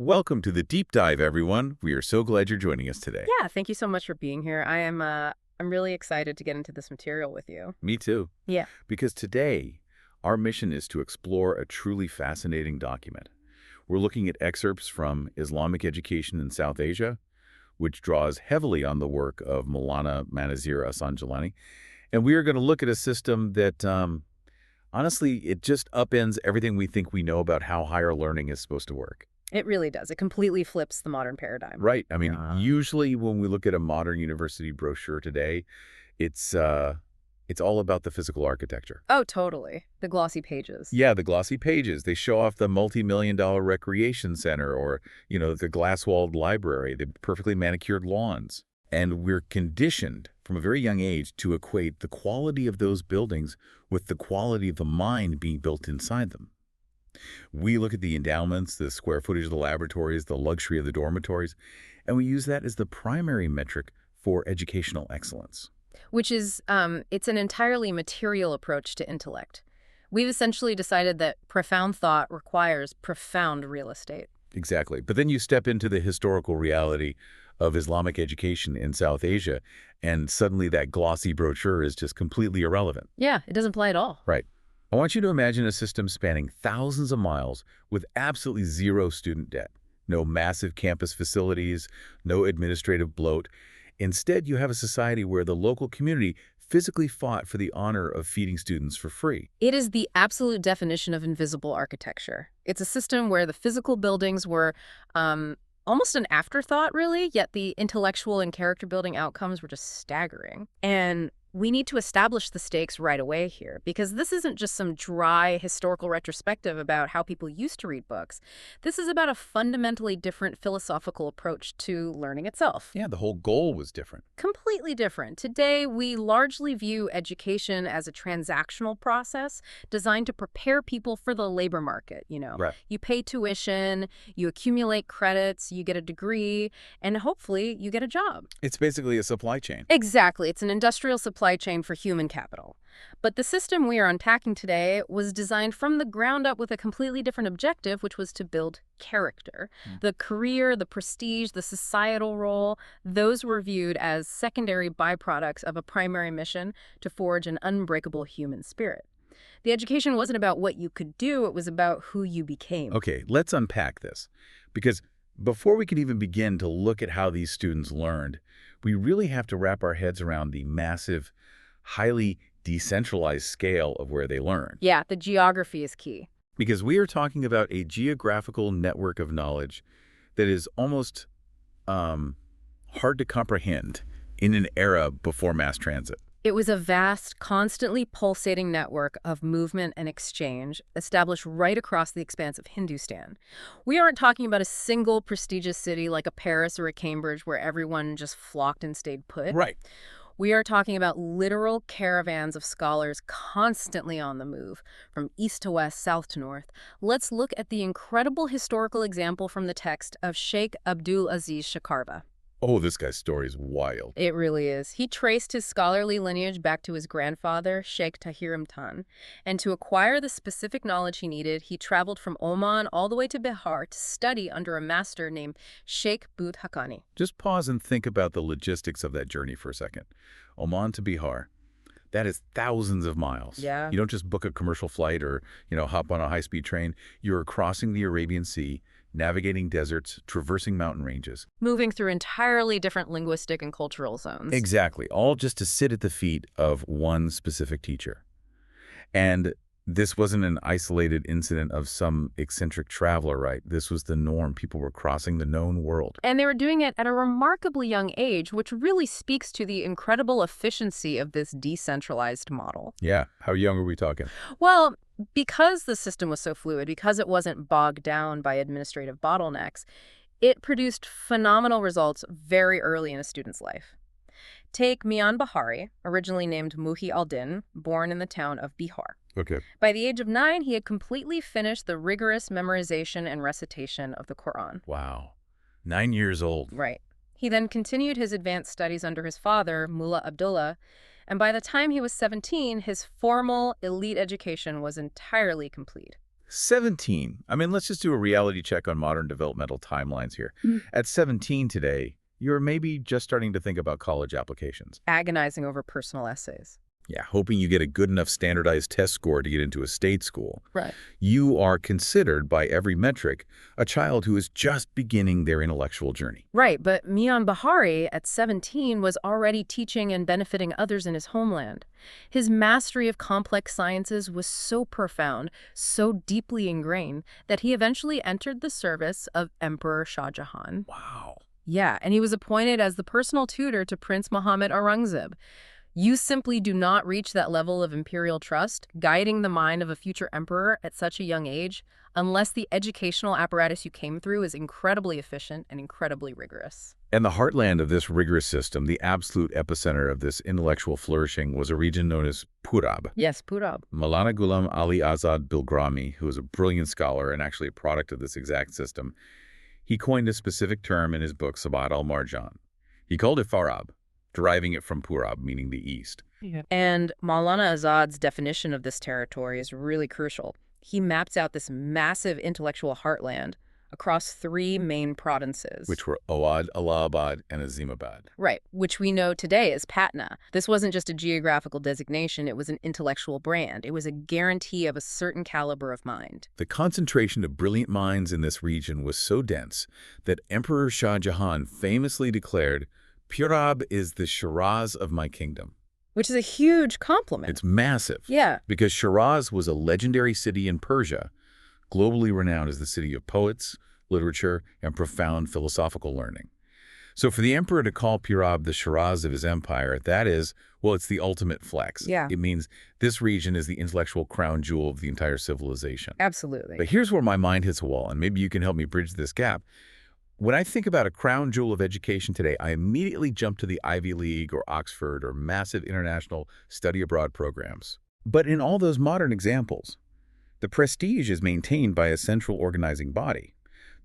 Welcome to the deep dive, everyone. We are so glad you're joining us today. Yeah, thank you so much for being here. I'm really excited to get into this material with you. Me too. Yeah. Because today, our mission is to explore a truly fascinating document. We're looking at excerpts from Islamic education in South Asia, which draws heavily on the work of Maulana Manazir Asanjalani. And we are going to look at a system that, honestly, it just upends everything we think we know about how higher learning is supposed to work. It really does. It completely flips the modern paradigm. Right. I mean, Yeah. usually when we look at a modern university brochure today, it's uh, it's all about the physical architecture. Oh, totally. The glossy pages. Yeah, the glossy pages. They show off the multi-million-dollar recreation center or, the glass-walled library, the perfectly manicured lawns. And we're conditioned from a very young age to equate the quality of those buildings with the quality of the mind being built inside them. We look at the endowments, the square footage of the laboratories, the luxury of the dormitories, and we use that as the primary metric for educational excellence. Which is, it's an entirely material approach to intellect. We've essentially decided that profound thought requires profound real estate. Exactly. But then you step into the historical reality of Islamic education in South Asia, and suddenly that glossy brochure is just completely irrelevant. Yeah, it doesn't apply at all. Right. I want you to imagine a system spanning thousands of miles with absolutely zero student debt. No massive campus facilities, no administrative bloat. Instead, you have a society where the local community physically fought for the honor of feeding students for free. It is the absolute definition of invisible architecture. It's a system where the physical buildings were almost an afterthought, really, yet the intellectual and character-building outcomes were just staggering. And we need to establish the stakes right away here, because this isn't just some dry historical retrospective about how people used to read books. This is about a fundamentally different philosophical approach to learning itself. Yeah, the whole goal was different. Completely different. Today, we largely view education as a transactional process designed to prepare people for the labor market. Right. You pay tuition, you accumulate credits, you get a degree, and hopefully you get a job. It's basically a supply chain. Exactly. It's an industrial supply chain for human capital. But the system we are unpacking today was designed from the ground up with a completely different objective, which was to build character. The career, the prestige, the societal role, those were viewed as secondary byproducts of a primary mission to forge an unbreakable human spirit. The education wasn't about what you could do, it was about who you became. Okay, let's unpack this. Because before we can even begin to look at how these students learned, we really have to wrap our heads around the massive, highly decentralized scale of where they learn. Yeah, the geography is key. Because we are talking about a geographical network of knowledge that is almost hard to comprehend in an era before mass transit. It was a vast, constantly pulsating network of movement and exchange established right across the expanse of Hindustan. We aren't talking about a single prestigious city like a Paris or a Cambridge where everyone just flocked and stayed put. Right. We are talking about literal caravans of scholars constantly on the move, from east to west, south to north. Let's look at the incredible historical example from the text of Sheikh Abdul Aziz Shakarva. Oh, this guy's story is wild. It really is. He traced his scholarly lineage back to his grandfather, Sheikh Tahir Imtan. And to acquire the specific knowledge he needed, he traveled from Oman all the way to Bihar to study under a master named Sheikh Bud Haqqani. Just pause and think about the logistics of that journey for a second. Oman to Bihar. That is thousands of miles. Yeah. You don't just book a commercial flight or, hop on a high-speed train. You're crossing the Arabian Sea, navigating deserts, traversing mountain ranges. Moving through entirely different linguistic and cultural zones. Exactly, all just to sit at the feet of one specific teacher. And this wasn't an isolated incident of some eccentric traveler, right? This was the norm. People were crossing the known world. And they were doing it at a remarkably young age, which really speaks to the incredible efficiency of this decentralized model. Yeah, how young are we talking? Well, because the system was so fluid, because it wasn't bogged down by administrative bottlenecks, it produced phenomenal results very early in a student's life. Take Mian Bahari, originally named Muhi al-Din, born in the town of Bihar. Okay. By the age of 9, he had completely finished the rigorous memorization and recitation of the Quran. Wow. 9 years old. Right. He then continued his advanced studies under his father, Mullah Abdullah, and by the time he was 17, his formal elite education was entirely complete. 17. I mean, let's just do a reality check on modern developmental timelines here. At 17 today, you're maybe just starting to think about college applications. Agonizing over personal essays. Yeah, hoping you get a good enough standardized test score to get into a state school. Right. You are considered, by every metric, a child who is just beginning their intellectual journey. Right, but Mian Bahari at 17 was already teaching and benefiting others in his homeland. His mastery of complex sciences was so profound, so deeply ingrained, that he eventually entered the service of Emperor Shah Jahan. Wow. Yeah, and he was appointed as the personal tutor to Prince Muhammad Aurangzeb. You simply do not reach that level of imperial trust, guiding the mind of a future emperor at such a young age, unless the educational apparatus you came through is incredibly efficient and incredibly rigorous. And the heartland of this rigorous system, the absolute epicenter of this intellectual flourishing, was a region known as Purab. Yes, Purab. Maulana Ghulam Ali Azad Bilgrami, who was a brilliant scholar and actually a product of this exact system, he coined a specific term in his book Sabat al-Marjan. He called it Farab, deriving it from Purab, meaning the east. Yeah. And Maulana Azad's definition of this territory is really crucial. He maps out this massive intellectual heartland across three main provinces. Which were Awadh, Allahabad, and Azimabad. Right, which we know today as Patna. This wasn't just a geographical designation, it was an intellectual brand. It was a guarantee of a certain caliber of mind. The concentration of brilliant minds in this region was so dense that Emperor Shah Jahan famously declared, "Purab is the Shiraz of my kingdom." Which is a huge compliment. It's massive. Yeah. Because Shiraz was a legendary city in Persia, globally renowned as the city of poets, literature, and profound philosophical learning. So for the emperor to call Purab the Shiraz of his empire, that is, well, it's the ultimate flex. Yeah. It means this region is the intellectual crown jewel of the entire civilization. Absolutely. But here's where my mind hits a wall, and maybe you can help me bridge this gap. When I think about a crown jewel of education today, I immediately jump to the Ivy League or Oxford or massive international study abroad programs. But in all those modern examples, the prestige is maintained by a central organizing body.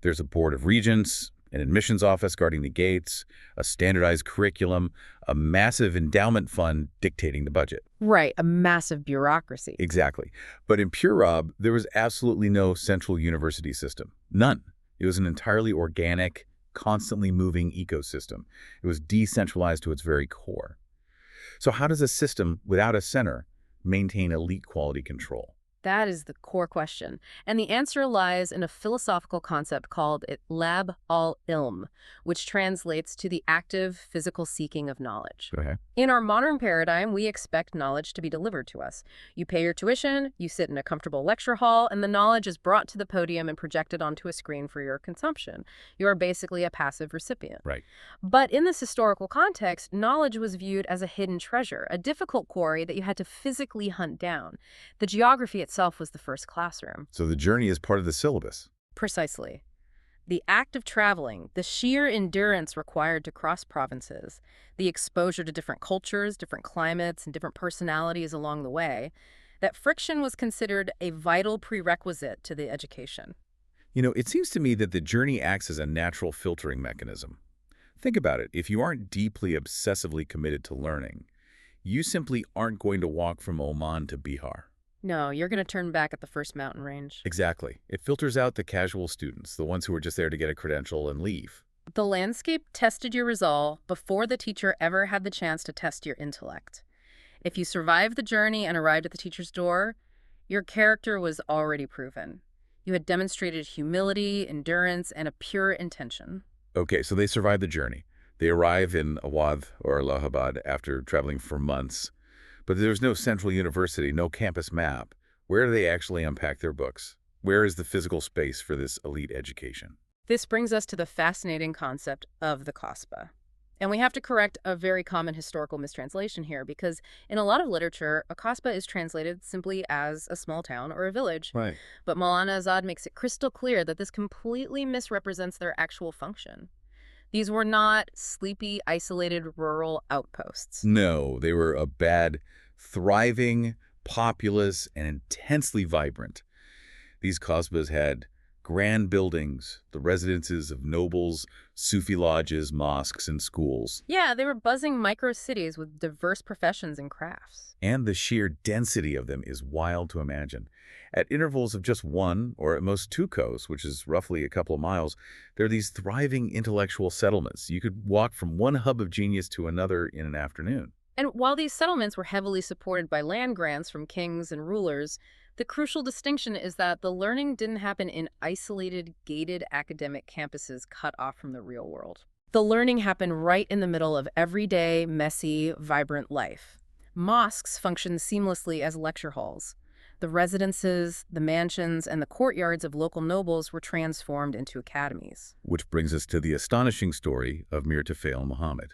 There's a board of regents, an admissions office guarding the gates, a standardized curriculum, a massive endowment fund dictating the budget. Right, a massive bureaucracy. Exactly. But in Purab, there was absolutely no central university system. None. It was an entirely organic, constantly moving ecosystem. It was decentralized to its very core. So how does a system without a center maintain elite quality control? That is the core question. And the answer lies in a philosophical concept called Lab al-Ilm, which translates to the active physical seeking of knowledge. Okay. In our modern paradigm, we expect knowledge to be delivered to us. You pay your tuition, you sit in a comfortable lecture hall, and the knowledge is brought to the podium and projected onto a screen for your consumption. You are basically a passive recipient. Right. But in this historical context, knowledge was viewed as a hidden treasure, a difficult quarry that you had to physically hunt down. The geography itself was the first classroom. So the journey is part of the syllabus. Precisely. The act of traveling, the sheer endurance required to cross provinces, the exposure to different cultures, different climates, and different personalities along the way, that friction was considered a vital prerequisite to the education. You know, it seems to me that the journey acts as a natural filtering mechanism. Think about it. If you aren't deeply, obsessively committed to learning, you simply aren't going to walk from Oman to Bihar. No, you're going to turn back at the first mountain range. Exactly. It filters out the casual students, the ones who are just there to get a credential and leave. The landscape tested your resolve before the teacher ever had the chance to test your intellect. If you survived the journey and arrived at the teacher's door, your character was already proven. You had demonstrated humility, endurance, and a pure intention. Okay, so they survive the journey. They arrive in Awadh or Allahabad after traveling for months. But there's no central university, no campus map. Where do they actually unpack their books? Where is the physical space for this elite education? This brings us to the fascinating concept of the Kasbah. And we have to correct a very common historical mistranslation here, because in a lot of literature, a Kasbah is translated simply as a small town or a village. Right. But Maulana Azad makes it crystal clear that this completely misrepresents their actual function. These were not sleepy, isolated rural outposts. No, they were a bad, thriving, populous, and intensely vibrant. These Kasbahs had Grand buildings, the residences of nobles, Sufi lodges, mosques, and schools. Yeah, they were buzzing micro-cities with diverse professions and crafts. And the sheer density of them is wild to imagine. At intervals of just one, or at most two coasts, which is roughly a couple of miles, there are these thriving intellectual settlements. You could walk from one hub of genius to another in an afternoon. And while these settlements were heavily supported by land grants from kings and rulers, the crucial distinction is that the learning didn't happen in isolated, gated academic campuses cut off from the real world. The learning happened right in the middle of everyday, messy, vibrant life. Mosques functioned seamlessly as lecture halls. The residences, the mansions, and the courtyards of local nobles were transformed into academies. Which brings us to the astonishing story of Mir Tufayl Muhammad.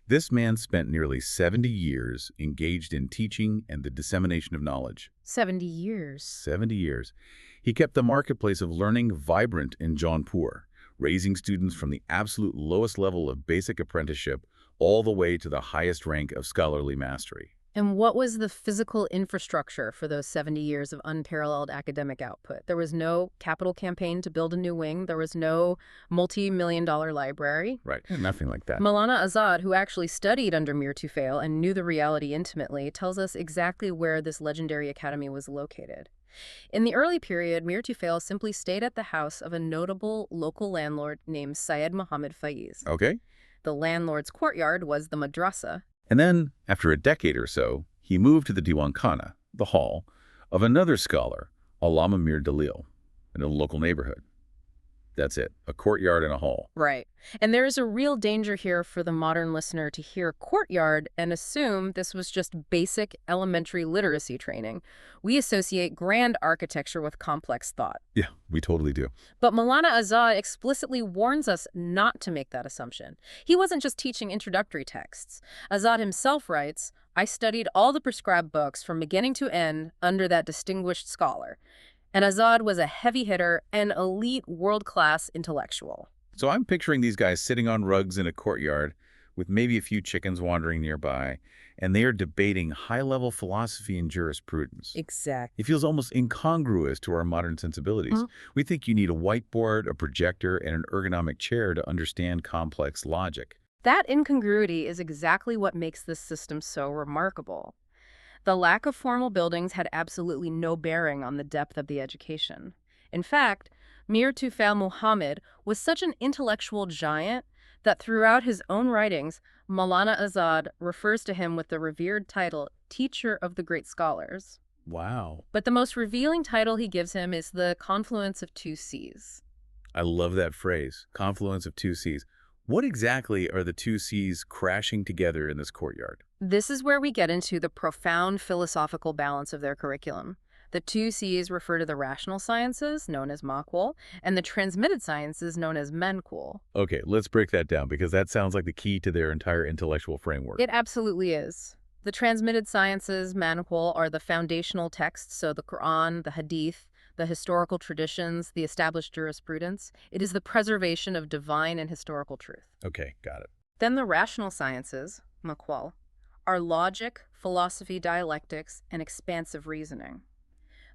This man spent nearly 70 years engaged in teaching and the dissemination of knowledge. 70 years. 70 years. He kept the marketplace of learning vibrant in Jaunpur, raising students from the absolute lowest level of basic apprenticeship all the way to the highest rank of scholarly mastery. And what was the physical infrastructure for those 70 years of unparalleled academic output? There was no capital campaign to build a new wing. There was no multi-million-dollar library. Right, nothing like that. Maulana Azad, who actually studied under Mir Tufayl and knew the reality intimately, tells us exactly where this legendary academy was located. In the early period, Mir Tufayl simply stayed at the house of a notable local landlord named Syed Muhammad Faiz. Okay. The landlord's courtyard was the madrasa. And then, after a decade or so, he moved to the Diwan Khana, the hall, of another scholar, Allama Mir Dalil, in a local neighborhood. That's it, a courtyard and a hall. Right. And there is a real danger here for the modern listener to hear courtyard and assume this was just basic elementary literacy training. We associate grand architecture with complex thought. Yeah, we totally do. But Maulana Azad explicitly warns us not to make that assumption. He wasn't just teaching introductory texts. Azad himself writes, "I studied all the prescribed books from beginning to end under that distinguished scholar." And Azad was a heavy hitter, an elite world-class intellectual. So I'm picturing these guys sitting on rugs in a courtyard with maybe a few chickens wandering nearby, and they are debating high-level philosophy and jurisprudence. Exactly. It feels almost incongruous to our modern sensibilities. We think you need a whiteboard, a projector, and an ergonomic chair to understand complex logic. That incongruity is exactly what makes this system so remarkable. The lack of formal buildings had absolutely no bearing on the depth of the education. In fact, Mir Tufayl Muhammad was such an intellectual giant that throughout his own writings, Maulana Azad refers to him with the revered title, Teacher of the Great Scholars. Wow. But the most revealing title he gives him is the confluence of two seas. I love that phrase, confluence of two seas. What exactly are the two seas crashing together in this courtyard? This is where we get into the profound philosophical balance of their curriculum. The two C's refer to the rational sciences, known as maqwal, and the transmitted sciences, known as menqul. Okay, let's break that down because that sounds like the key to their entire intellectual framework. It absolutely is. The transmitted sciences, manqul, are the foundational texts, so the Quran, the Hadith, the historical traditions, the established jurisprudence. It is the preservation of divine and historical truth. Okay, got it. Then the rational sciences, maqwal, are logic, philosophy, dialectics, and expansive reasoning.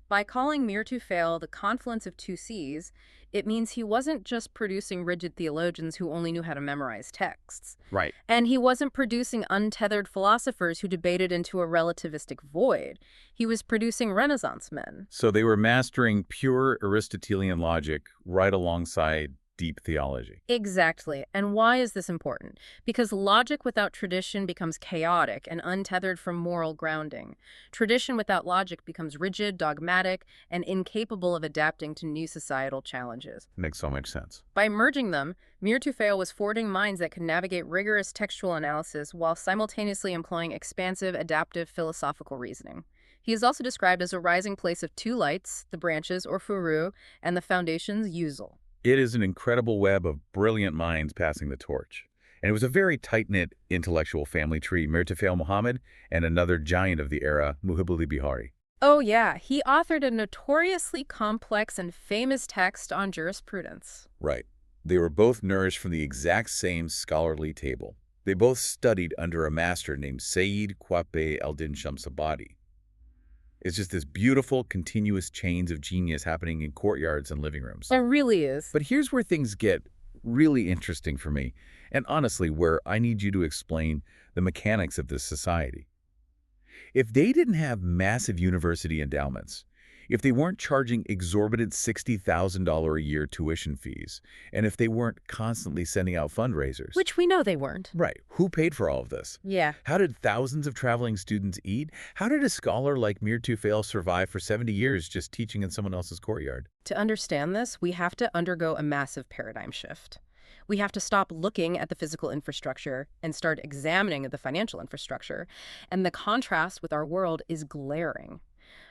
By calling Mir Tufayl the confluence of two seas, it means he wasn't just producing rigid theologians who only knew how to memorize texts. Right. And he wasn't producing untethered philosophers who debated into a relativistic void. He was producing Renaissance men. So they were mastering pure Aristotelian logic right alongside deep theology. Exactly. And why is this important? Because logic without tradition becomes chaotic and untethered from moral grounding. Tradition without logic becomes rigid, dogmatic, and incapable of adapting to new societal challenges. Makes so much sense. By merging them, Mir Tufayl was forging minds that could navigate rigorous textual analysis while simultaneously employing expansive, adaptive philosophical reasoning. He is also described as a rising place of two lights, the branches, or furu, and the foundations, usul. It is an incredible web of brilliant minds passing the torch. And it was a very tight-knit intellectual family tree, Mir Tufayl Muhammad and another giant of the era, Muhibbul Bihari. Oh yeah, he authored a notoriously complex and famous text on jurisprudence. Right. They were both nourished from the exact same scholarly table. They both studied under a master named Sayyid Qutb al-Din Shamsabadi. It's just this beautiful, continuous chains of genius happening in courtyards and living rooms. It really is. But here's where things get really interesting for me, and honestly, where I need you to explain the mechanics of this society. If they didn't have massive university endowments, if they weren't charging exorbitant $60,000 a year tuition fees, and if they weren't constantly sending out fundraisers, Which we know they weren't. right, who paid for all of this? Yeah. How did thousands of traveling students eat? How did a scholar like Mir Tufayl survive for 70 years just teaching in someone else's courtyard? To understand this, we have to undergo a massive paradigm shift. We have to stop looking at the physical infrastructure and start examining the financial infrastructure. And the contrast with our world is glaring.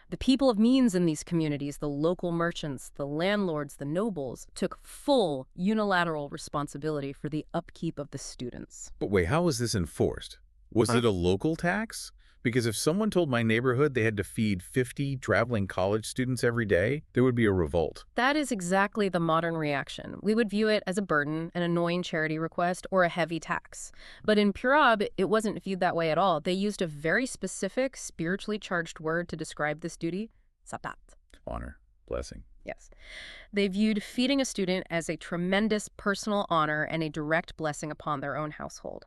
The people of means in these communities, the local merchants, the landlords, the nobles, took full unilateral responsibility for the upkeep of the students. But wait, how was this enforced? Was it a local tax? Because if someone told my neighborhood they had to feed 50 traveling college students every day, there would be a revolt. That is exactly the modern reaction. We would view it as a burden, an annoying charity request, or a heavy tax. But in Purab, it wasn't viewed that way at all. They used a very specific, spiritually charged word to describe this duty, satat. Honor, blessing. Yes. They viewed feeding a student as a tremendous personal honor and a direct blessing upon their own household.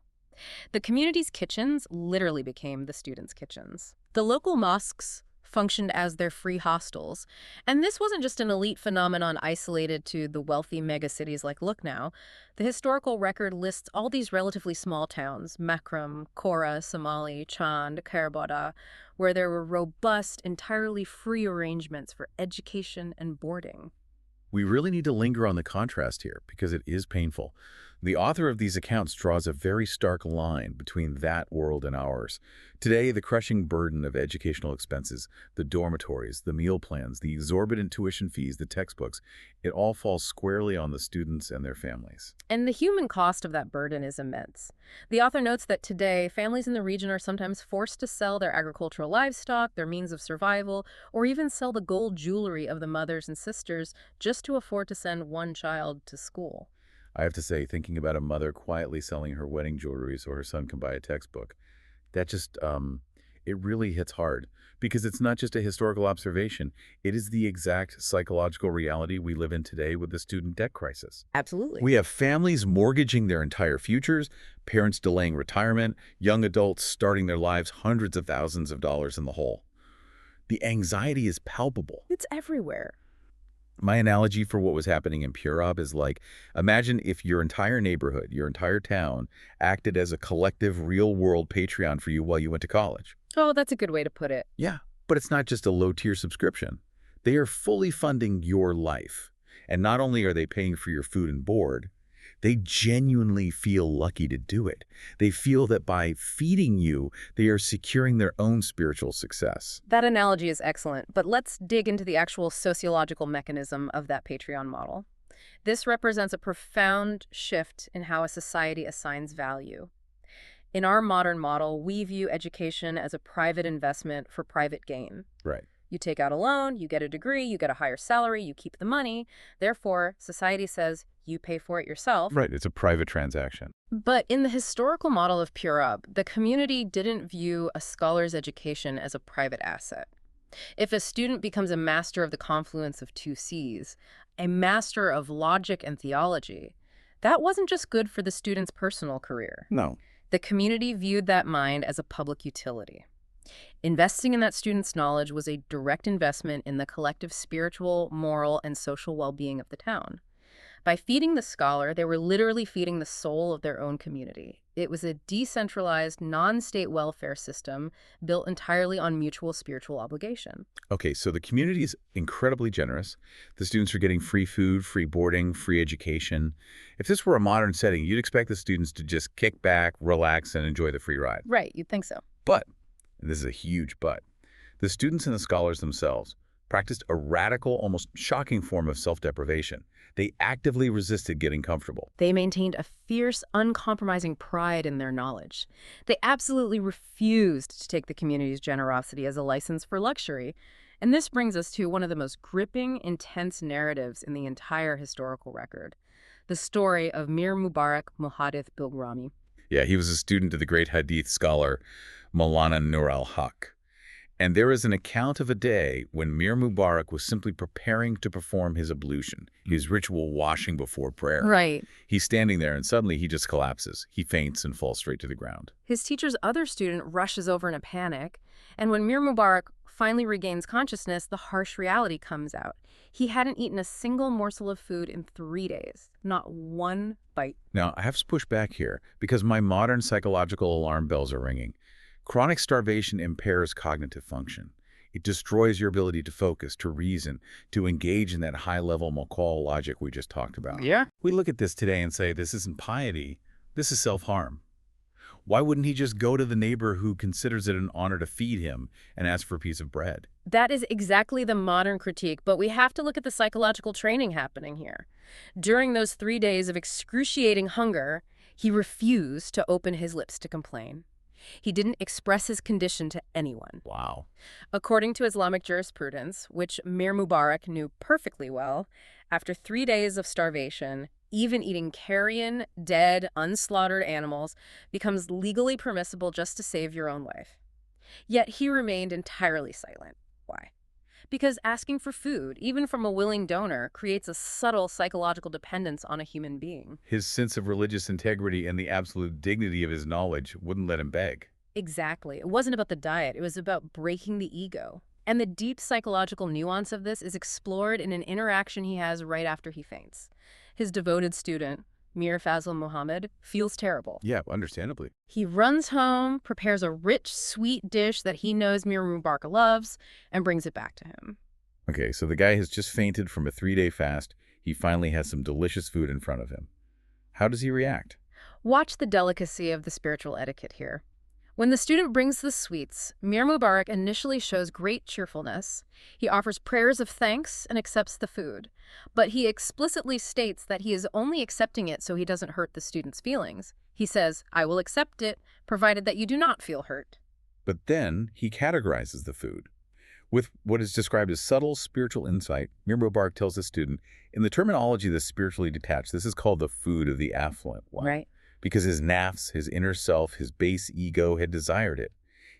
The community's kitchens literally became the students' kitchens. The local mosques functioned as their free hostels. And this wasn't just an elite phenomenon isolated to the wealthy megacities like Lucknow. The historical record lists all these relatively small towns, Makram, Kora, Somali, Chand, Karbada, where there were robust, entirely free arrangements for education and boarding. We really need to linger on the contrast here because it is painful. The author of these accounts draws a very stark line between that world and ours. Today, the crushing burden of educational expenses, the dormitories, the meal plans, the exorbitant tuition fees, the textbooks, it all falls squarely on the students and their families. And the human cost of that burden is immense. The author notes that today, families in the region are sometimes forced to sell their agricultural livestock, their means of survival, or even sell the gold jewelry of the mothers and sisters just to afford to send one child to school. I have to say, thinking about a mother quietly selling her wedding jewelry so her son can buy a textbook, that just, it really hits hard. Because it's not just a historical observation, it is the exact psychological reality we live in today with the student debt crisis. Absolutely. We have families mortgaging their entire futures, parents delaying retirement, young adults starting their lives hundreds of thousands of dollars in the hole. The anxiety is palpable. It's everywhere. My analogy for what was happening in Purab is like, imagine if your entire neighborhood, your entire town, acted as a collective real-world Patreon for you while you went to college. Oh, that's a good way to put it. Yeah, but it's not just a low-tier subscription. They are fully funding your life. And not only are they paying for your food and board, they genuinely feel lucky to do it. They feel that by feeding you, they are securing their own spiritual success. That analogy is excellent, but let's dig into the actual sociological mechanism of that Patreon model. This represents a profound shift in how a society assigns value. In our modern model, we view education as a private investment for private gain. Right. You take out a loan, you get a degree, you get a higher salary, you keep the money. Therefore, society says you pay for it yourself. Right, it's a private transaction. But in the historical model of Purab, the community didn't view a scholar's education as a private asset. If a student becomes a master of the confluence of two seas, a master of logic and theology, that wasn't just good for the student's personal career. No. The community viewed that mind as a public utility. Investing in that student's knowledge was a direct investment in the collective spiritual, moral, and social well-being of the town. By feeding the scholar, they were literally feeding the soul of their own community. It was a decentralized, non-state welfare system built entirely on mutual spiritual obligation. Okay, so the community is incredibly generous. The students are getting free food, free boarding, free education. If this were a modern setting, you'd expect the students to just kick back, relax, and enjoy the free ride. Right, you'd think so. But, and this is a huge but, the students and the scholars themselves practiced a radical, almost shocking form of self-deprivation. They actively resisted getting comfortable. They maintained a fierce, uncompromising pride in their knowledge. They absolutely refused to take the community's generosity as a license for luxury. And this brings us to one of the most gripping, intense narratives in the entire historical record, the story of Mir Mubarak Muhaddith Bilgrami. Yeah, he was a student of the great Hadith scholar Maulana Nur al-Haq. And there is an account of a day when Mir Mubarak was simply preparing to perform his ablution, his ritual washing before prayer. Right. He's standing there and suddenly he just collapses. He faints and falls straight to the ground. His teacher's other student rushes over in a panic, and when Mir Mubarak finally regains consciousness, the harsh reality comes out. He hadn't eaten a single morsel of food in 3 days, not one bite. Now, I have to push back here because my modern psychological alarm bells are ringing. Chronic starvation impairs cognitive function. It destroys your ability to focus, to reason, to engage in that high-level McCall logic we just talked about. Yeah. We look at this today and say, this isn't piety, this is self-harm. Why wouldn't he just go to the neighbor who considers it an honor to feed him and ask for a piece of bread? That is exactly the modern critique, but we have to look at the psychological training happening here. During those 3 days of excruciating hunger, he refused to open his lips to complain. He didn't express his condition to anyone. Wow. According to Islamic jurisprudence, which Mir Mubarak knew perfectly well, after 3 days of starvation, even eating carrion, dead, unslaughtered animals becomes legally permissible just to save your own life. Yet he remained entirely silent. Why? Because asking for food, even from a willing donor, creates a subtle psychological dependence on a human being. His sense of religious integrity and the absolute dignity of his knowledge wouldn't let him beg. Exactly. It wasn't about the diet. It was about breaking the ego. And the deep psychological nuance of this is explored in an interaction he has right after he faints. His devoted student, Mir Fazl Muhammad, feels terrible. Yeah, understandably. He runs home, prepares a rich, sweet dish that he knows Mir Mubarak loves, and brings it back to him. Okay, so the guy has just fainted from a 3-day fast. He finally has some delicious food in front of him. How does he react? Watch the delicacy of the spiritual etiquette here. When the student brings the sweets, Mir Mubarak initially shows great cheerfulness. He offers prayers of thanks and accepts the food. But he explicitly states that he is only accepting it so he doesn't hurt the student's feelings. He says, "I will accept it, provided that you do not feel hurt." But then he categorizes the food. With what is described as subtle spiritual insight, Mir Mubarak tells the student, in the terminology of the spiritually detached, this is called the food of the affluent one. Right. Because his nafs, his inner self, his base ego had desired it.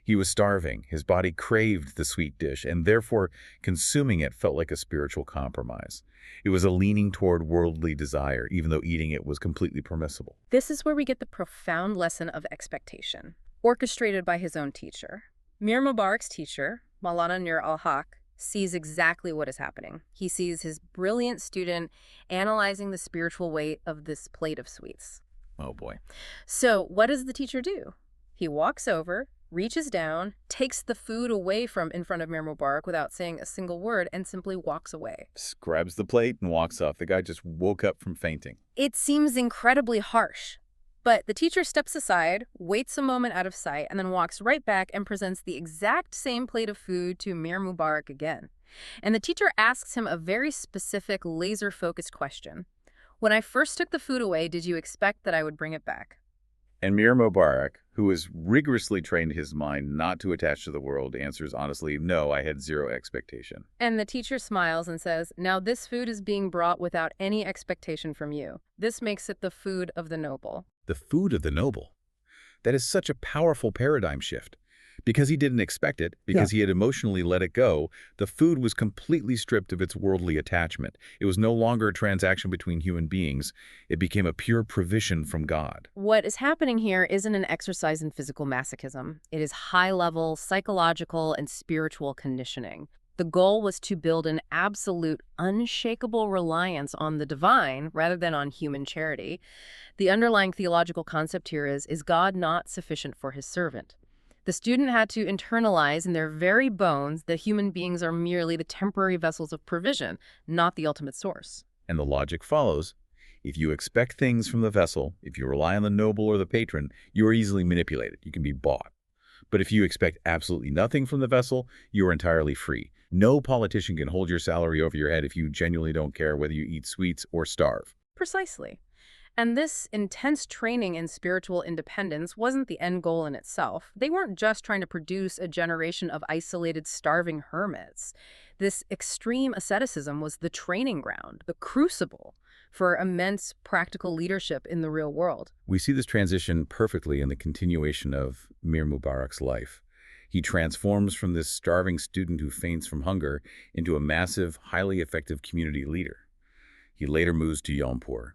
He was starving, his body craved the sweet dish, and therefore consuming it felt like a spiritual compromise. It was a leaning toward worldly desire, even though eating it was completely permissible. This is where we get the profound lesson of expectation, orchestrated by his own teacher. Mir Mubarak's teacher, Maulana Nur al-Haq, sees exactly what is happening. He sees his brilliant student analyzing the spiritual weight of this plate of sweets. Oh boy. So what does the teacher do? He walks over, reaches down, takes the food away from in front of Mir Mubarak without saying a single word, and simply walks away. Just grabs the plate and walks off. The guy just woke up from fainting. It seems incredibly harsh. But the teacher steps aside, waits a moment out of sight, and then walks right back and presents the exact same plate of food to Mir Mubarak again. And the teacher asks him a very specific, laser-focused question. "When I first took the food away, did you expect that I would bring it back?" And Mir Mubarak, who has rigorously trained his mind not to attach to the world, answers honestly, no, I had zero expectation. And the teacher smiles and says, "Now this food is being brought without any expectation from you. This makes it the food of the noble." The food of the noble. That is such a powerful paradigm shift. Because he didn't expect it, because he had emotionally let it go, the food was completely stripped of its worldly attachment. It was no longer a transaction between human beings. It became a pure provision from God. What is happening here isn't an exercise in physical masochism. It is high-level psychological and spiritual conditioning. The goal was to build an absolute, unshakable reliance on the divine rather than on human charity. The underlying theological concept here is God not sufficient for his servant? The student had to internalize in their very bones that human beings are merely the temporary vessels of provision, not the ultimate source. And the logic follows. If you expect things from the vessel, if you rely on the noble or the patron, you are easily manipulated. You can be bought. But if you expect absolutely nothing from the vessel, you are entirely free. No politician can hold your salary over your head if you genuinely don't care whether you eat sweets or starve. Precisely. And this intense training in spiritual independence wasn't the end goal in itself. They weren't just trying to produce a generation of isolated, starving hermits. This extreme asceticism was the training ground, the crucible for immense practical leadership in the real world. We see this transition perfectly in the continuation of Mir Mubarak's life. He transforms from this starving student who faints from hunger into a massive, highly effective community leader. He later moves to Yompur.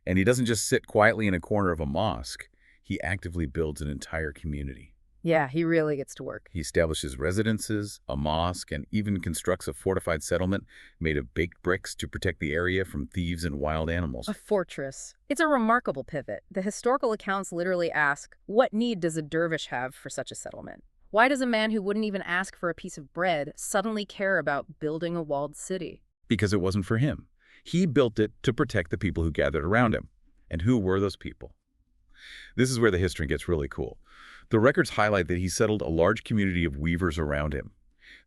And he doesn't just sit quietly in a corner of a mosque. He actively builds an entire community. Yeah, he really gets to work. He establishes residences, a mosque, and even constructs a fortified settlement made of baked bricks to protect the area from thieves and wild animals. A fortress. It's a remarkable pivot. The historical accounts literally ask, what need does a dervish have for such a settlement? Why does a man who wouldn't even ask for a piece of bread suddenly care about building a walled city? Because it wasn't for him. He built it to protect the people who gathered around him. And who were those people? This is where the history gets really cool. The records highlight that he settled a large community of weavers around him.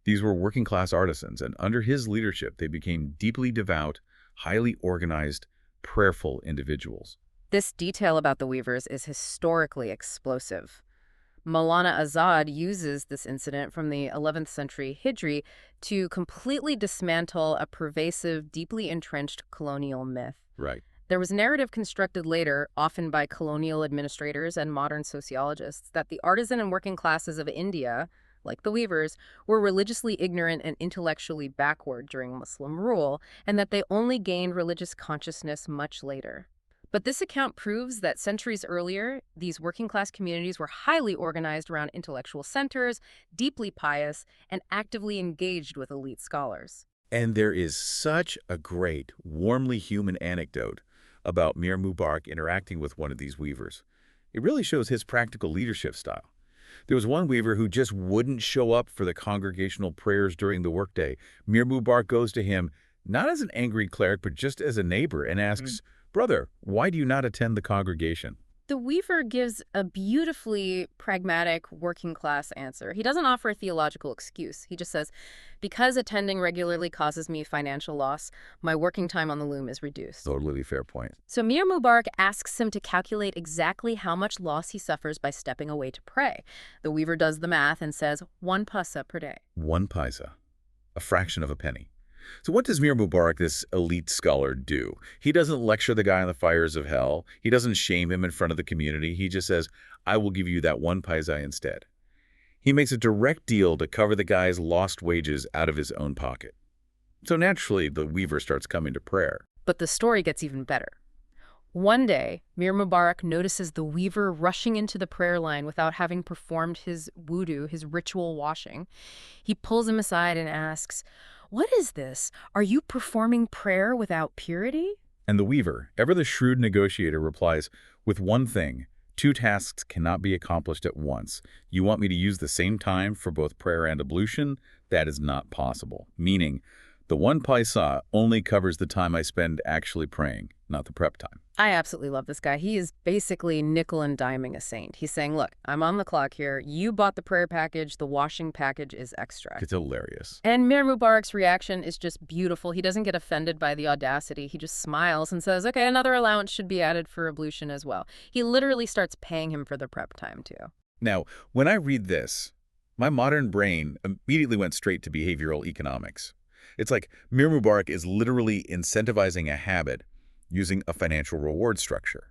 These were working-class artisans, and under his leadership, they became deeply devout, highly organized, prayerful individuals. This detail about the weavers is historically explosive. Maulana Azad uses this incident from the 11th century Hijri to completely dismantle a pervasive, deeply entrenched colonial myth. Right. There was narrative constructed later, often by colonial administrators and modern sociologists, that the artisan and working classes of India, like the weavers, were religiously ignorant and intellectually backward during Muslim rule, and that they only gained religious consciousness much later. But this account proves that centuries earlier, these working-class communities were highly organized around intellectual centers, deeply pious, and actively engaged with elite scholars. And there is such a great, warmly human anecdote about Mir Mubarak interacting with one of these weavers. It really shows his practical leadership style. There was one weaver who just wouldn't show up for the congregational prayers during the workday. Mir Mubarak goes to him, not as an angry cleric, but just as a neighbor, and asks, "Brother, why do you not attend the congregation?" The weaver gives a beautifully pragmatic working-class answer. He doesn't offer a theological excuse. He just says, because attending regularly causes me financial loss, my working time on the loom is reduced. Totally fair point. So Mir Mubarak asks him to calculate exactly how much loss he suffers by stepping away to pray. The weaver does the math and says 1 paisa per day. 1 paisa, a fraction of a penny. So what does Mir Mubarak, this elite scholar, do? He doesn't lecture the guy on the fires of hell. He doesn't shame him in front of the community. He just says, I will give you that 1 paisa instead. He makes a direct deal to cover the guy's lost wages out of his own pocket. So naturally, the weaver starts coming to prayer. But the story gets even better. One day, Mir Mubarak notices the weaver rushing into the prayer line without having performed his wudu, his ritual washing. He pulls him aside and asks, "What is this? Are you performing prayer without purity?" And the weaver, ever the shrewd negotiator, replies, with one thing, 2 tasks cannot be accomplished at once. You want me to use the same time for both prayer and ablution? That is not possible. Meaning, the 1 paisa only covers the time I spend actually praying, not the prep time. I absolutely love this guy. He is basically nickel and diming a saint. He's saying, look, I'm on the clock here. You bought the prayer package. The washing package is extra. It's hilarious. And Mir Mubarak's reaction is just beautiful. He doesn't get offended by the audacity. He just smiles and says, okay, another allowance should be added for ablution as well. He literally starts paying him for the prep time, too. Now, when I read this, my modern brain immediately went straight to behavioral economics. It's like Mir Mubarak is literally incentivizing a habit using a financial reward structure.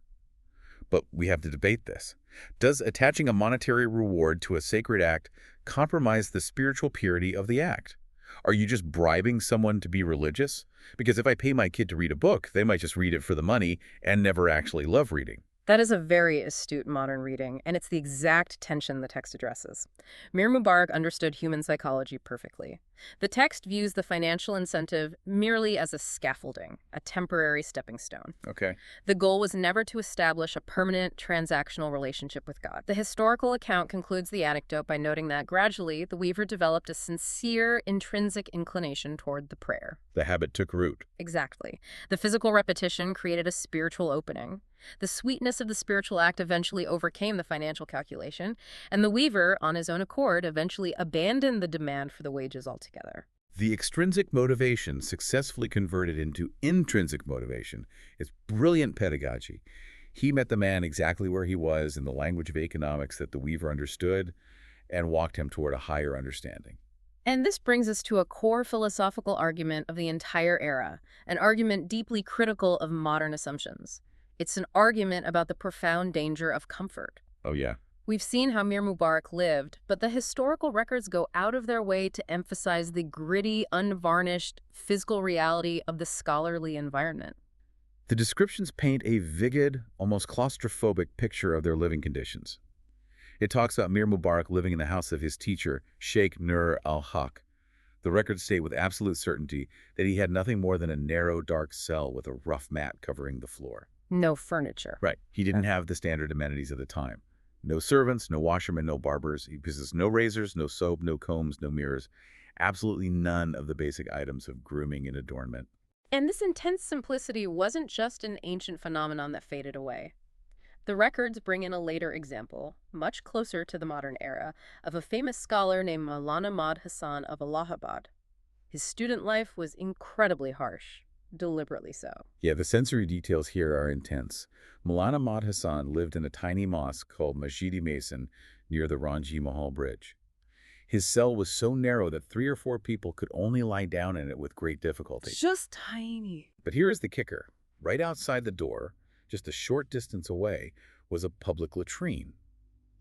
But we have to debate this. Does attaching a monetary reward to a sacred act compromise the spiritual purity of the act? Are you just bribing someone to be religious? Because if I pay my kid to read a book, they might just read it for the money and never actually love reading. That is a very astute modern reading, and it's the exact tension the text addresses. Mir Mubarak understood human psychology perfectly. The text views the financial incentive merely as a scaffolding, a temporary stepping stone. Okay. The goal was never to establish a permanent transactional relationship with God. The historical account concludes the anecdote by noting that gradually the weaver developed a sincere, intrinsic inclination toward the prayer. The habit took root. Exactly. The physical repetition created a spiritual opening. The sweetness of the spiritual act eventually overcame the financial calculation, and the weaver, on his own accord, eventually abandoned the demand for the wages altogether. The extrinsic motivation successfully converted into intrinsic motivation. It's brilliant pedagogy. He met the man exactly where he was in the language of economics that the weaver understood and walked him toward a higher understanding. And this brings us to a core philosophical argument of the entire era, an argument deeply critical of modern assumptions. It's an argument about the profound danger of comfort. Oh, yeah. We've seen how Mir Mubarak lived, but the historical records go out of their way to emphasize the gritty, unvarnished physical reality of the scholarly environment. The descriptions paint a vivid, almost claustrophobic picture of their living conditions. It talks about Mir Mubarak living in the house of his teacher, Sheikh Nur al-Haq. The records state with absolute certainty that he had nothing more than a narrow, dark cell with a rough mat covering the floor. No furniture. Right. He didn't have the standard amenities of the time. No servants, no washermen, no barbers. He possessed no razors, no soap, no combs, no mirrors. Absolutely none of the basic items of grooming and adornment. And this intense simplicity wasn't just an ancient phenomenon that faded away. The records bring in a later example, much closer to the modern era, of a famous scholar named Maulana Mad Hassan of Allahabad. His student life was incredibly harsh, deliberately so. Yeah, the sensory details here are intense. Maulana Mad Hassan lived in a tiny mosque called Masjid-e Mason near the Ranji Mahal Bridge. His cell was so narrow that 3 or 4 people could only lie down in it with great difficulty. Just tiny. But here is the kicker. Right outside the door, just a short distance away, was a public latrine.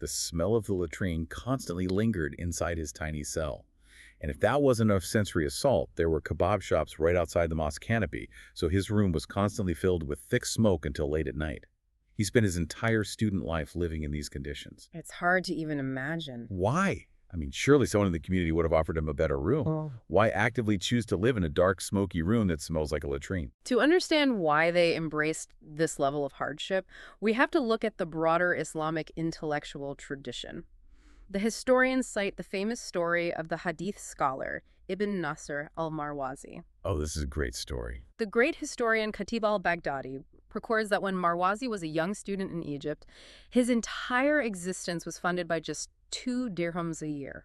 The smell of the latrine constantly lingered inside his tiny cell. And if that wasn't enough sensory assault, there were kebab shops right outside the mosque canopy, so his room was constantly filled with thick smoke until late at night. He spent his entire student life living in these conditions. It's hard to even imagine. Why? I mean, surely someone in the community would have offered him a better room. Oh. Why actively choose to live in a dark, smoky room that smells like a latrine? To understand why they embraced this level of hardship, we have to look at the broader Islamic intellectual tradition. The historians cite the famous story of the Hadith scholar Ibn Nasr al-Marwazi. Oh, this is a great story. The great historian Khatib al-Baghdadi records that when Marwazi was a young student in Egypt, his entire existence was funded by just 2 dirhams a year.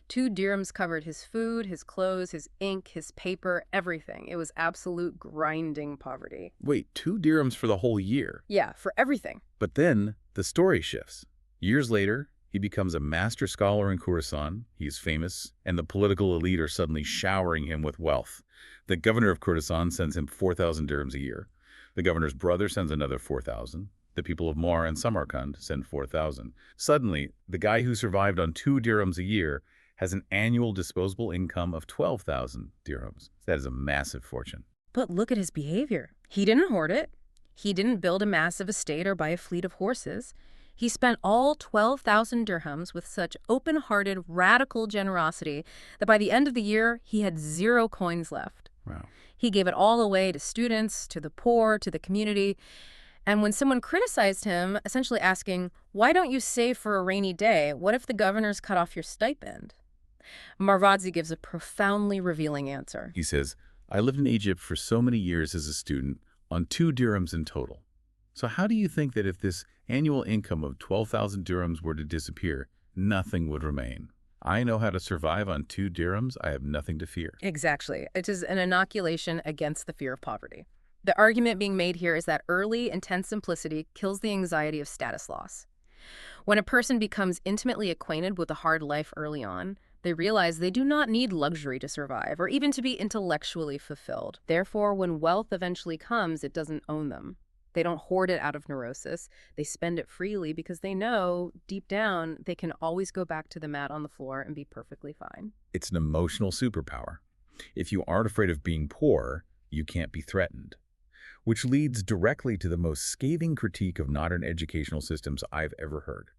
2 dirhams covered his food, his clothes, his ink, his paper, everything. It was absolute grinding poverty. Wait, 2 dirhams for the whole year? Yeah, for everything. But then the story shifts. Years later, he becomes a master scholar in Khorasan. He's famous, and the political elite are suddenly showering him with wealth. The governor of Khorasan sends him 4,000 dirhams a year. The governor's brother sends another 4,000. The people of Mar and Samarkand send 4,000. Suddenly, the guy who survived on 2 dirhams a year has an annual disposable income of 12,000 dirhams. That is a massive fortune. But look at his behavior. He didn't hoard it. He didn't build a massive estate or buy a fleet of horses. He spent all 12,000 dirhams with such open-hearted, radical generosity that by the end of the year, he had 0 coins left. Wow. He gave it all away to students, to the poor, to the community. And when someone criticized him, essentially asking, why don't you save for a rainy day? What if the governor's cut off your stipend? Marwazi gives a profoundly revealing answer. He says, I lived in Egypt for so many years as a student on 2 dirhams in total. So how do you think that if this annual income of 12,000 dirhams were to disappear, nothing would remain? I know how to survive on 2 dirhams. I have nothing to fear. Exactly. It is an inoculation against the fear of poverty. The argument being made here is that early, intense simplicity kills the anxiety of status loss. When a person becomes intimately acquainted with a hard life early on, they realize they do not need luxury to survive or even to be intellectually fulfilled. Therefore, when wealth eventually comes, it doesn't own them. They don't hoard it out of neurosis. They spend it freely because they know, deep down, they can always go back to the mat on the floor and be perfectly fine. It's an emotional superpower. If you aren't afraid of being poor, you can't be threatened. Which leads directly to the most scathing critique of modern educational systems I've ever heard.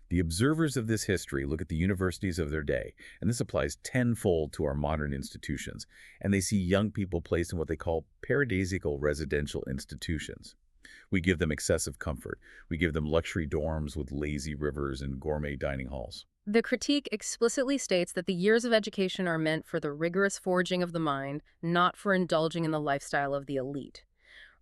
The observers of this history look at the universities of their day, and this applies tenfold to our modern institutions, and they see young people placed in what they call paradisiacal residential institutions. We give them excessive comfort. We give them luxury dorms with lazy rivers and gourmet dining halls. The critique explicitly states that the years of education are meant for the rigorous forging of the mind, not for indulging in the lifestyle of the elite.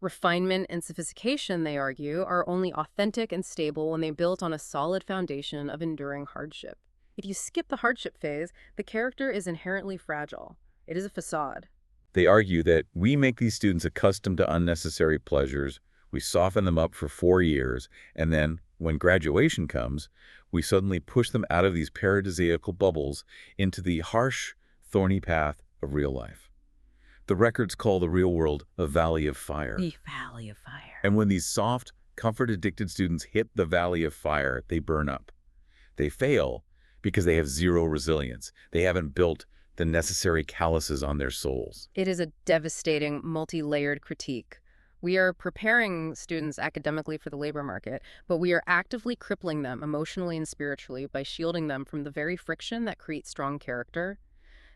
Refinement and sophistication, they argue, are only authentic and stable when they built on a solid foundation of enduring hardship. If you skip the hardship phase, the character is inherently fragile. It is a facade. They argue that we make these students accustomed to unnecessary pleasures, we soften them up for 4 years, and then, when graduation comes, we suddenly push them out of these paradisiacal bubbles into the harsh, thorny path of real life. The records call the real world a valley of fire. The valley of fire. And when these soft, Comfort-addicted students hit the valley of fire, they burn up. They fail because they have zero resilience. They haven't built the necessary calluses on their souls. It is a devastating, multi-layered critique. We are preparing students academically for the labor market, but we are actively crippling them emotionally and spiritually by shielding them from the very friction that creates strong character.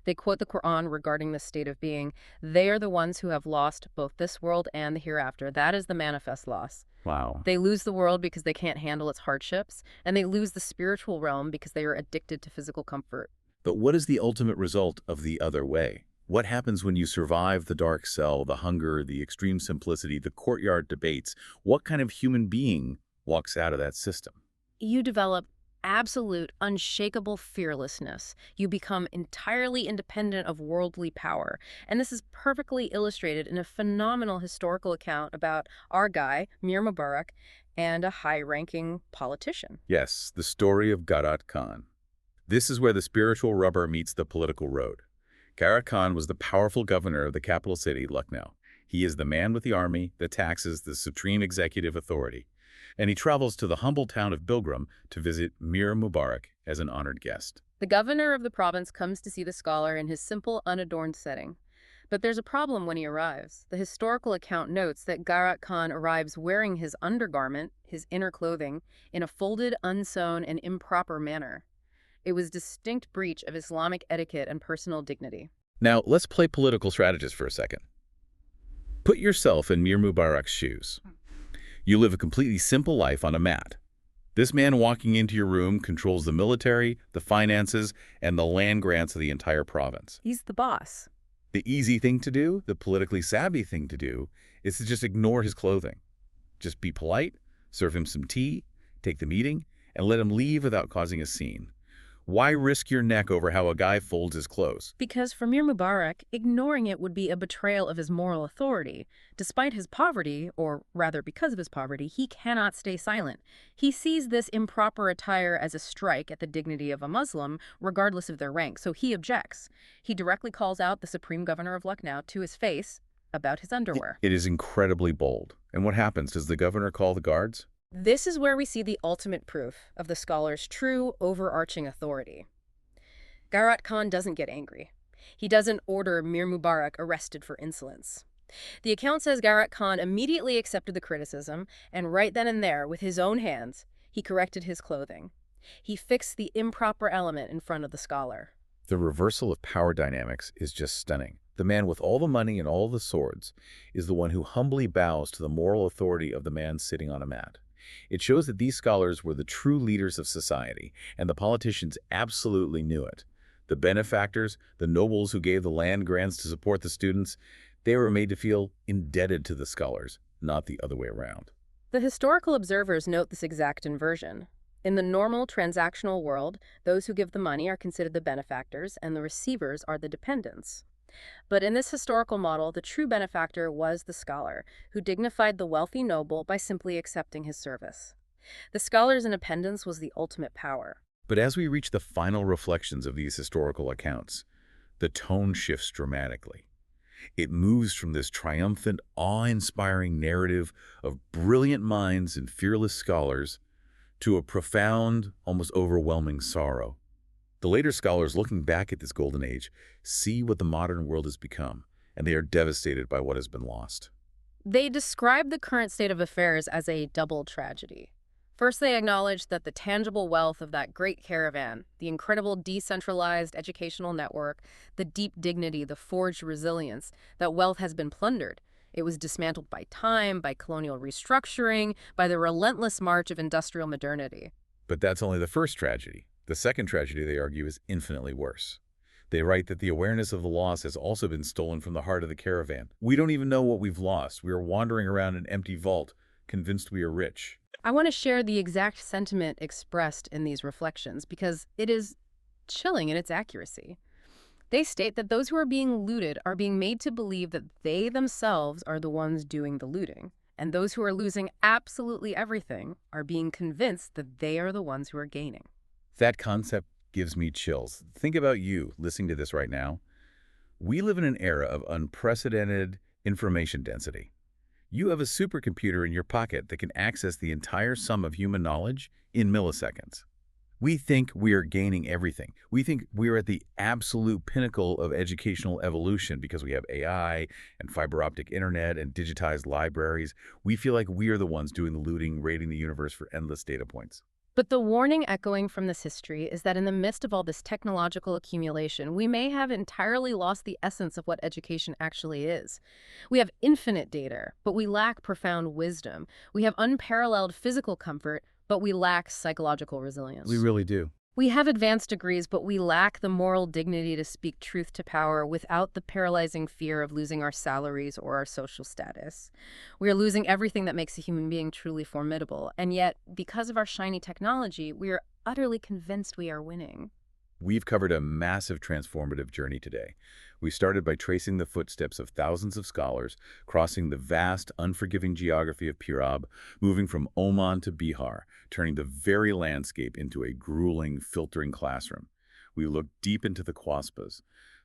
They quote the Quran regarding the state of being. They are the ones who have lost both this world and the hereafter. That is the manifest loss. Wow. They lose the world because they can't handle its hardships, and they lose the spiritual realm because they are addicted to physical comfort. But what is the ultimate result of the other way? What happens when you survive the dark cell, the hunger, the extreme simplicity, the courtyard debates? What kind of human being walks out of that system? You develop absolute, unshakable fearlessness. You become entirely independent of worldly power. And this is perfectly illustrated in a phenomenal historical account about our guy, Mir Mubarak, and a high-ranking politician. Yes, the story of Garat Khan. This is where the spiritual rubber meets the political road. Garat Khan was the powerful governor of the capital city, Lucknow. He is the man with the army, the taxes, the supreme executive authority. And he travels to the humble town of Bilgram to visit Mir Mubarak as an honored guest. The governor of the province comes to see the scholar in his simple, unadorned setting. But there's a problem when he arrives. The historical account notes that Garat Khan arrives wearing his undergarment, his inner clothing, in a folded, unsewn, and improper manner. It was a distinct breach of Islamic etiquette and personal dignity. Now, let's play political strategist for a second. Put yourself in Mir Mubarak's shoes. You live a completely simple life on a mat. This man walking into your room controls the military, the finances, and the land grants of the entire province. He's the boss. The easy thing to do, the politically savvy thing to do, is to just ignore his clothing. Just be polite, serve him some tea, take the meeting, and let him leave without causing a scene. Why risk your neck over how a guy folds his clothes? Because for Mir Mubarak, ignoring it would be a betrayal of his moral authority. Despite his poverty, or rather because of his poverty, he cannot stay silent. He sees this improper attire as a strike at the dignity of a Muslim, regardless of their rank, so he objects. He directly calls out the Supreme Governor of Lucknow to his face about his underwear. It is incredibly bold. And what happens? Does the governor call the guards? This is where we see the ultimate proof of the scholar's true, overarching authority. Garat Khan doesn't get angry. He doesn't order Mir Mubarak arrested for insolence. The account says Garat Khan immediately accepted the criticism, and right then and there, with his own hands, he corrected his clothing. He fixed the improper element in front of the scholar. The reversal of power dynamics is just stunning. The man with all the money and all the swords is the one who humbly bows to the moral authority of the man sitting on a mat. It shows that these scholars were the true leaders of society, and the politicians absolutely knew it. The benefactors, the nobles who gave the land grants to support the students, they were made to feel indebted to the scholars, not the other way around. The historical observers note this exact inversion. In the normal transactional world, those who give the money are considered the benefactors, and the receivers are the dependents. But in this historical model, the true benefactor was the scholar, who dignified the wealthy noble by simply accepting his service. The scholar's independence was the ultimate power. But as we reach the final reflections of these historical accounts, the tone shifts dramatically. It moves from this triumphant, awe-inspiring narrative of brilliant minds and fearless scholars to a profound, almost overwhelming sorrow. The later scholars looking back at this golden age see what the modern world has become, and they are devastated by what has been lost. They describe the current state of affairs as a double tragedy. First, they acknowledge that the tangible wealth of that great caravan, the incredible decentralized educational network, the deep dignity, the forged resilience, that wealth has been plundered. It was dismantled by time, by colonial restructuring, by the relentless march of industrial modernity. But that's only the first tragedy. The second tragedy, they argue, is infinitely worse. They write that the awareness of the loss has also been stolen from the heart of the caravan. We don't even know what we've lost. We are wandering around an empty vault, convinced we are rich. I want to share the exact sentiment expressed in these reflections because it is chilling in its accuracy. They state that those who are being looted are being made to believe that they themselves are the ones doing the looting, and those who are losing absolutely everything are being convinced that they are the ones who are gaining. That concept gives me chills. Think about you listening to this right now. We live in an era of unprecedented information density. You have a supercomputer in your pocket that can access the entire sum of human knowledge in milliseconds. We think we are gaining everything. We think we're at the absolute pinnacle of educational evolution because we have AI and fiber optic internet and digitized libraries. We feel like we are the ones doing the looting, raiding the universe for endless data points. But the warning echoing from this history is that in the midst of all this technological accumulation, we may have entirely lost the essence of what education actually is. We have infinite data, but we lack profound wisdom. We have unparalleled physical comfort, but we lack psychological We resilience. really do. We have advanced degrees, but we lack the moral dignity to speak truth to power without the paralyzing fear of losing our salaries or our social status. We are losing everything that makes a human being truly formidable, and yet, because of our shiny technology, we are utterly convinced we are winning. We've covered a massive transformative journey today. We started by tracing the footsteps of thousands of scholars, crossing the vast, unforgiving geography of Purab, moving from Oman to Bihar, turning the very landscape into a grueling, filtering classroom. We looked deep into the Quaspas,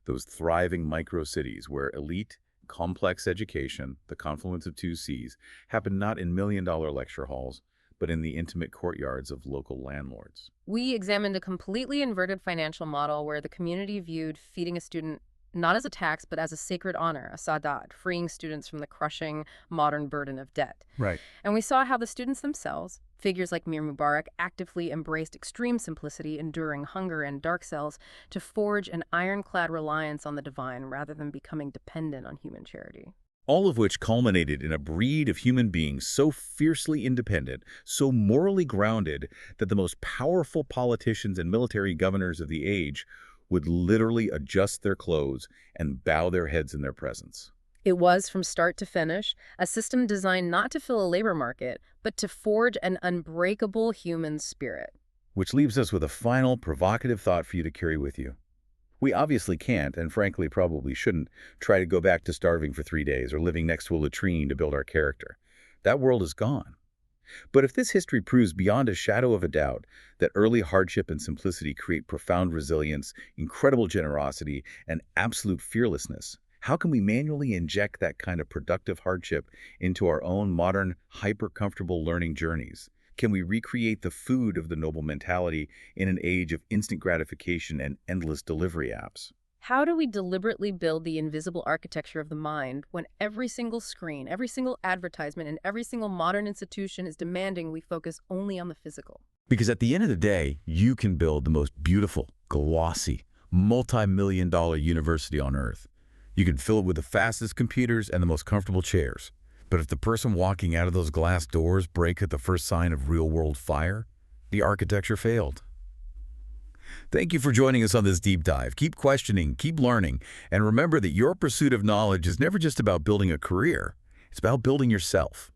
those thriving micro-cities where elite, complex education, the confluence of two seas, happened not in million-dollar lecture halls, but in the intimate courtyards of local landlords. We examined a completely inverted financial model where the community viewed feeding a student not as a tax, but as a sacred honor, a sadat, freeing students from the crushing modern burden of debt. Right. And we saw how the students themselves, figures like Mir Mubarak, actively embraced extreme simplicity, enduring hunger and dark cells to forge an ironclad reliance on the divine rather than becoming dependent on human charity. All of which culminated in a breed of human beings so fiercely independent, so morally grounded, that the most powerful politicians and military governors of the age would literally adjust their clothes and bow their heads in their presence. It was, from start to finish, a system designed not to fill a labor market, but to forge an unbreakable human spirit. Which leaves us with a final, provocative thought for you to carry with you. We obviously can't, and frankly probably shouldn't, try to go back to starving for 3 days or living next to a latrine to build our character. That world is gone. But if this history proves beyond a shadow of a doubt that early hardship and simplicity create profound resilience, incredible generosity, and absolute fearlessness, how can we manually inject that kind of productive hardship into our own modern, hyper-comfortable learning journeys? Can we recreate the food of the noble mentality in an age of instant gratification and endless delivery apps? How do we deliberately build the invisible architecture of the mind when every single screen, every single advertisement, and every single modern institution is demanding we focus only on the physical? Because at the end of the day, you can build the most beautiful, glossy, multi-million-dollar university on Earth. You can fill it with the fastest computers and the most comfortable chairs. But if the person walking out of those glass doors breaks at the first sign of real-world fire, the architecture failed. Thank you for joining us on this deep dive. Keep questioning, keep learning, and remember that your pursuit of knowledge is never just about building a career. It's about building yourself.